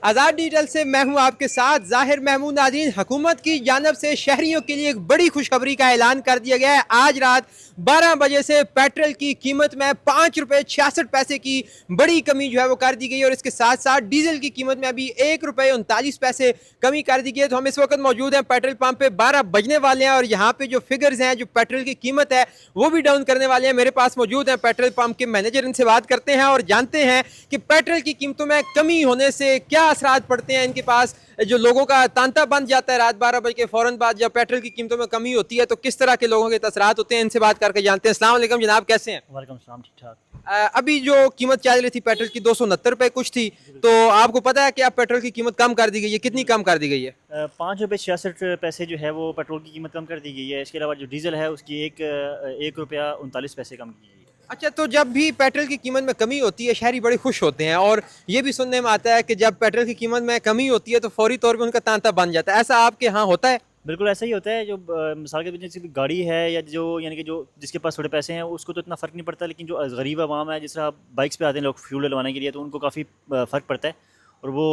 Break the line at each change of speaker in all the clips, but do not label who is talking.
आज़ाद digital से मैं हूं आपके साथ ज़ाहिर महमूद। नाज़रीन, हुकूमत की जानिब से शहरियों के लिए एक बड़ी खुशखबरी का ऐलान कर दिया गया है। आज रात 12 बजे से पेट्रोल की कीमत में 5 रुपये 66 पैसे की बड़ी कमी जो है वो कर दी गई है और इसके साथ साथ डीजल की कीमत में अभी 1 रुपये 39 पैसे कमी कर दी गई है। तो हम इस वक्त मौजूद हैं पेट्रोल पंप पे, 12 बजने वाले हैं और यहाँ पे जो फिगर्स हैं, जो पेट्रोल की कीमत है वो भी डाउन करने वाले हैं। मेरे पास मौजूद हैं पेट्रोल पंप के मैनेजर, इनसे बात करते हैं और जानते हैं कि पेट्रोल की कीमतों में कमी होने से क्या असरात पड़ते हैं इनके पास। जो लोगों का तांता बन जाता है रात 12 बजे के फौरन बाद जब पेट्रोल की कीमतों में कमी होती है तो किस तरह के लोगों के असरात होते हैं, इनसे बात करके जानते हैं। अस्सलाम वालेकुम जनाब, कैसे हैं?
वालेकुम सलाम, ठीक ठाक।
अभी जो कीमत चल रही थी पेट्रोल की 269 रुपए कुछ थी, तो आपको पता है कि अब पेट्रोल की कीमत कम कर दी गई है? कितनी कम कर दी गई है?
5 रुपये 66 पैसे जो है वो पेट्रोल की कीमत कम कर दी गई है। इसके अलावा जो डीजल है उसकी एक रुपया 39 पैसे कम की गई है।
अच्छा, तो जब भी पेट्रोल की कीमत में कमी होती है शहरी बड़े खुश होते हैं और ये भी सुनने में आता है कि जब पेट्रोल की कीमत में कमी होती है तो फौरी तौर पे उनका तांता बन जाता है। ऐसा आपके यहाँ होता है?
बिल्कुल ऐसा ही होता है। जो मिसाल के तौर पे गाड़ी है या जो यानी कि जो जिसके पास थोड़े पैसे हैं उसको तो इतना फ़र्क नहीं पड़ता, लेकिन जो गरीब आवाम है, जिस तरह बाइक्स पे आते हैं लोग फ्यूल डलवाने के लिए, तो उनको काफ़ी फ़र्क पड़ता है और वो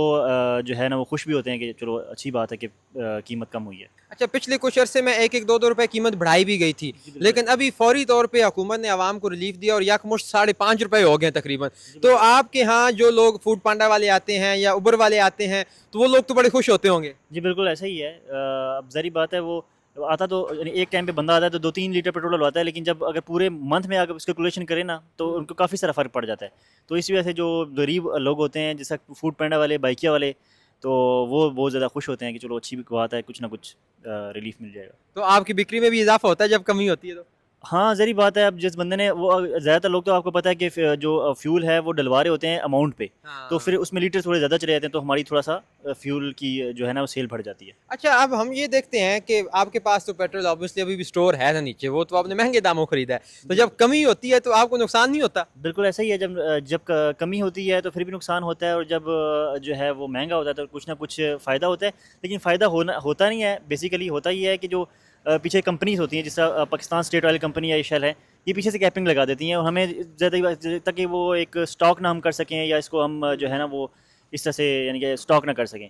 जो है ना वो खुश भी होते हैं कि चलो अच्छी बात है कि कीमत कम हुई है।
अच्छा, पिछले कुछ अरसे में एक एक दो दो रुपए कीमत बढ़ाई भी गई थी,
जी बिल्कुल।
लेकिन अभी फौरी तौर पे हुकूमत ने आवाम को रिलीफ दिया और यकमुश्त 5.5 रुपए हो गए तकरीबन। तो आपके यहाँ जो लोग फूड पांडा वाले आते हैं या उबर वाले आते हैं तो वो लोग तो बड़े खुश होते होंगे।
जी बिल्कुल ऐसा ही है। अब ज़ाहिर बात है वो आता तो यानी एक टाइम पे बंदा आता है तो 2-3 लीटर पेट्रोल डलवाता है, लेकिन जब अगर पूरे मंथ में अगर उसका कैलकुलेशन करें ना तो उनको काफ़ी सारा फ़र्क पड़ जाता है। तो इस वजह से जो गरीब लोग होते हैं, जैसा फूड पांडा वाले, बाइकिया वाले, तो वो बहुत ज़्यादा खुश होते हैं कि चलो अच्छी बात है, कुछ ना कुछ रिलीफ मिल जाएगा।
तो आपकी बिक्री में भी इजाफा होता है जब कमी होती है तो?
हाँ, ज़ाहिर बात है। अब जिस बंदे ने वो ज़्यादातर लोग तो आपको पता है कि जो फ्यूल है वो डलवा रहे होते हैं अमाउंट पे, तो
हाँ।
फिर उसमें लीटर थोड़े ज़्यादा चले जाते हैं, तो हमारी थोड़ा-सा फ्यूल की जो है ना वो सेल बढ़ जाती है।
अच्छा, अब हम ये देखते हैं कि आपके पास तो पेट्रोल ऑब्वियसली अभी भी स्टोर है ना नीचे, वो तो आपने महंगे दामों खरीदा है, तो जब कमी होती है तो आपको नुकसान नहीं होता?
बिल्कुल ऐसा ही है। जब कमी होती है तो फिर भी नुकसान होता है, और जब जो है वो महंगा होता है तो कुछ ना कुछ फ़ायदा होता है। लेकिन फ़ायदा होता नहीं है, बेसिकली होता ही है कि जो पीछे कंपनीज़ होती हैं, जिस तरह पाकिस्तान स्टेट ऑयल कंपनी या शेल है, ये पीछे से कैपिंग लगा देती हैं और हमें ज़्यादा ताकि वो एक स्टॉक ना हम कर सकें या इसको हम जो है ना वो इस तरह से यानी कि स्टॉक ना कर सकें।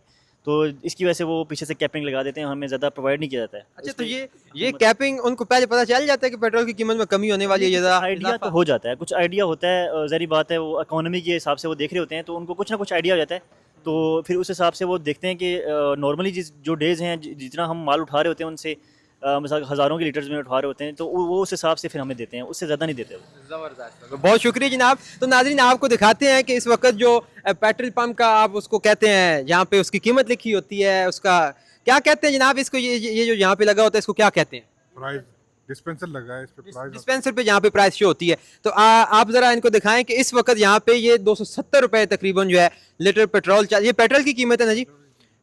तो इसकी वजह से वो पीछे से कैपिंग लगा देते हैं, हमें ज़्यादा प्रोवाइड नहीं किया जाता है।
अच्छा, तो
इसलिए
ये
हुकूमत
कैपिंग उनको पहले पता चल जाता है कि पेट्रोल की कीमत में कमी होने वाली है,
कुछ
ज़्यादा
आइडिया तो
इजाफा?
हो जाता है, कुछ आइडिया होता है। ज़ाहिर बात है वो इकोनॉमी के हिसाब से वो देख रहे होते हैं, तो उनको कुछ ना कुछ आइडिया हो जाता है। तो फिर उस हिसाब से वो देखते हैं कि नॉर्मली जो डेज़ हैं, जितना हम माल उठा रहे होते हैं उनसे मिसाल हज़ारों के लीटर्स में उठा रहे होते हैं, तो वो उस हिसाब से फिर हमें देते हैं, उससे ज़्यादा नहीं देते वो।
ज़बरदस्त, तो बहुत शुक्रिया जनाब। तो नाज़रीन, आपको दिखाते हैं कि इस वक्त जो पेट्रोल पंप का आप उसको कहते हैं जहाँ पे उसकी कीमत लिखी होती है, उसका क्या कहते हैं जनाब? इसको ये जो यहाँ पे लगा होता है इसको क्या कहते हैं?
प्राइस डिस्पेंसर लगा है, इस पे प्राइस
डिस्पेंसर पे जहाँ पे प्राइस शो होती है। तो आप जरा इनको दिखाएं कि इस वक्त यहाँ पे ये 270 रुपए तकरीबन जो है लीटर पेट्रोल ये पेट्रोल की कीमत है ना जी।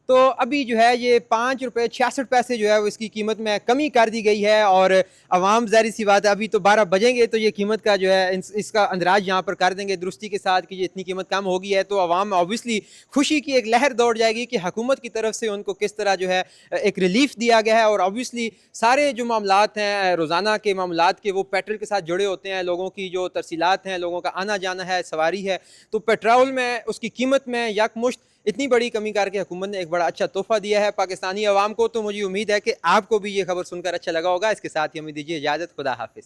तो अभी जो है ये 5 रुपये 66 पैसे जो है वो इसकी कीमत में कमी कर दी गई है और अवाम ज़ाहिर सी बात है अभी तो 12 बजेंगे तो ये कीमत का जो है इसका अंदराज यहाँ पर कर देंगे दुरुस्ती के साथ कि ये इतनी कीमत कम हो गई है। तो अवाम में ऑब्वियसली खुशी की एक लहर दौड़ जाएगी कि हुकूमत की तरफ से उनको किस तरह जो है एक रिलीफ दिया गया है। और ऑब्वियसली सारे जो मामलात हैं रोज़ाना के मामलात के, वो पेट्रोल के साथ जुड़े होते हैं। लोगों की जो तरसीलात हैं, लोगों का आना जाना है, सवारी है, तो पेट्रोल में उसकी कीमत में यकमुश्त इतनी बड़ी कमी करके हुकूमत ने एक बड़ा अच्छा तोहफा दिया है पाकिस्तानी अवाम को। तो मुझे उम्मीद है कि आपको भी ये खबर सुनकर अच्छा लगा होगा। इसके साथ ही हमें दीजिए इजाज़त। खुदा हाफिज़।